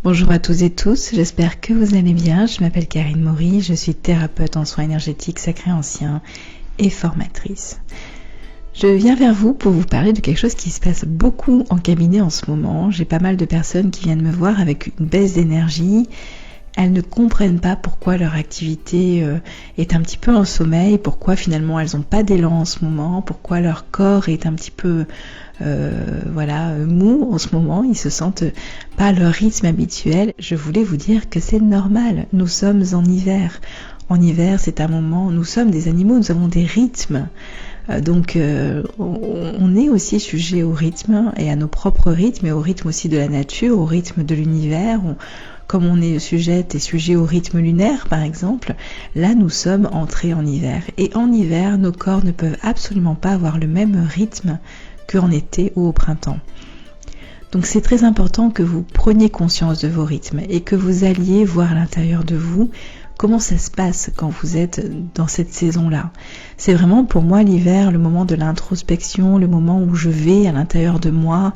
Bonjour à tous et tous, j'espère que vous allez bien. Je m'appelle Karine Maury, je suis thérapeute en soins énergétiques sacrés anciens et formatrice. Je viens vers vous pour vous parler de quelque chose qui se passe beaucoup en cabinet en ce moment. J'ai pas mal de personnes qui viennent me voir avec une baisse d'énergie. Elles ne comprennent pas pourquoi leur activité est un petit peu en sommeil, pourquoi finalement elles n'ont pas d'élan en ce moment, pourquoi leur corps est un petit peu mou en ce moment, ils se sentent pas à leur rythme habituel. Je voulais vous dire que c'est normal, nous sommes en hiver. En hiver, c'est un moment, nous sommes des animaux, nous avons des rythmes. Donc on est aussi sujet au rythme et à nos propres rythmes et au rythme aussi de la nature, au rythme de l'univers. Comme on est sujet au rythme lunaire par exemple, là nous sommes entrés en hiver. Et en hiver, nos corps ne peuvent absolument pas avoir le même rythme qu'en été ou au printemps. Donc c'est très important que vous preniez conscience de vos rythmes et que vous alliez voir à l'intérieur de vous comment ça se passe quand vous êtes dans cette saison-là. C'est vraiment pour moi l'hiver, le moment de l'introspection, le moment où je vais à l'intérieur de moi,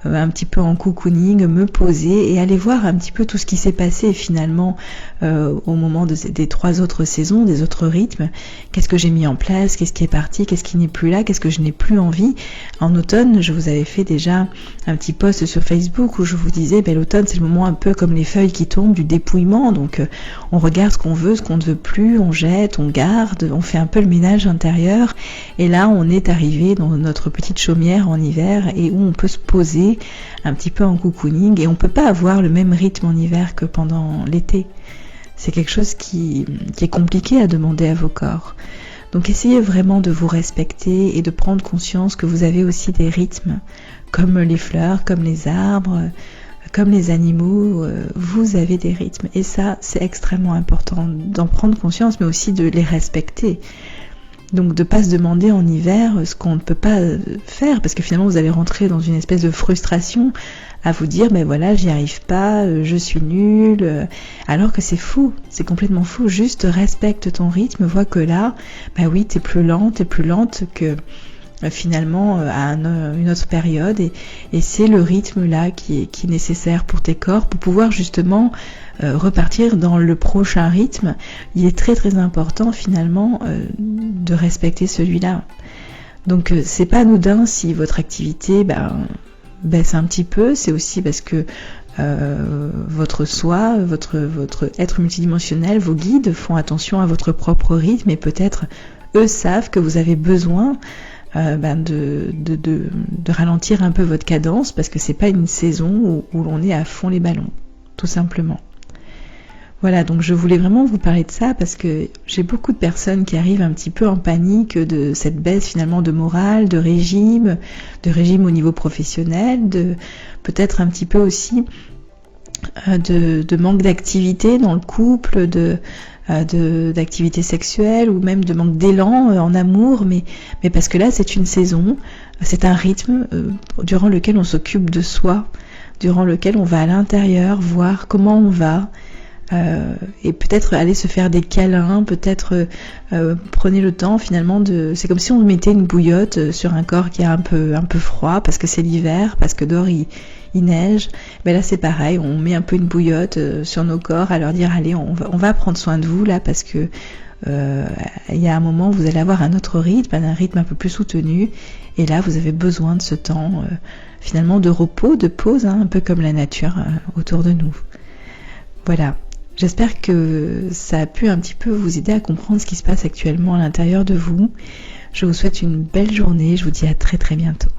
un petit peu en cocooning, me poser et aller voir un petit peu tout ce qui s'est passé finalement au moment des 3 autres saisons, des autres rythmes. Qu'est-ce que j'ai mis en place, qu'est-ce qui est parti, qu'est-ce qui n'est plus là, qu'est-ce que je n'ai plus envie. En automne, je vous avais fait déjà un petit post sur Facebook où je vous disais l'automne c'est le moment un peu comme les feuilles qui tombent, du dépouillement. Donc on regarde ce qu'on veut, ce qu'on ne veut plus, on jette, on garde, on fait un peu le ménage intérieur. Et là on est arrivé dans notre petite chaumière en hiver et où on peut se poser un petit peu en cocooning et on ne peut pas avoir le même rythme en hiver que pendant l'été. C'est quelque chose qui est compliqué à demander à vos corps. Donc essayez vraiment de vous respecter et de prendre conscience que vous avez aussi des rythmes, comme les fleurs, comme les arbres, comme les animaux, vous avez des rythmes. Et ça, c'est extrêmement important d'en prendre conscience, mais aussi de les respecter. Donc de ne pas se demander en hiver ce qu'on ne peut pas faire, parce que finalement vous allez rentrer dans une espèce de frustration à vous dire j'y arrive pas, je suis nulle, alors que c'est fou, c'est complètement fou. Juste respecte ton rythme, vois que là, t'es plus lente que finalement à une autre période et c'est le rythme là qui est nécessaire pour tes corps pour pouvoir justement repartir dans le prochain rythme. Il est très très important finalement de respecter celui-là. Donc c'est pas anodin si votre activité baisse un petit peu, c'est aussi parce que votre soi, votre être multidimensionnel, vos guides font attention à votre propre rythme et peut-être eux savent que vous avez besoin de ralentir un peu votre cadence parce que c'est pas une saison où l'on est à fond les ballons, tout simplement. Voilà, donc je voulais vraiment vous parler de ça parce que j'ai beaucoup de personnes qui arrivent un petit peu en panique de cette baisse finalement de morale, de régime au niveau professionnel, de peut-être un petit peu aussi de manque d'activité dans le couple, d'activité sexuelle ou même de manque d'élan en amour, mais parce que là c'est une saison, c'est un rythme durant lequel on s'occupe de soi, durant lequel on va à l'intérieur voir comment on va, et peut-être aller se faire des câlins, peut-être prenez le temps finalement c'est comme si on mettait une bouillotte sur un corps qui est un peu froid parce que c'est l'hiver, parce que dehors il neige. Là c'est pareil, on met un peu une bouillotte sur nos corps à leur dire allez on va prendre soin de vous là parce que il y a un moment où vous allez avoir un autre rythme, un rythme un peu plus soutenu et là vous avez besoin de ce temps finalement de repos, de pause, un peu comme la nature autour de nous. Voilà. J'espère que ça a pu un petit peu vous aider à comprendre ce qui se passe actuellement à l'intérieur de vous. Je vous souhaite une belle journée, je vous dis à très très bientôt.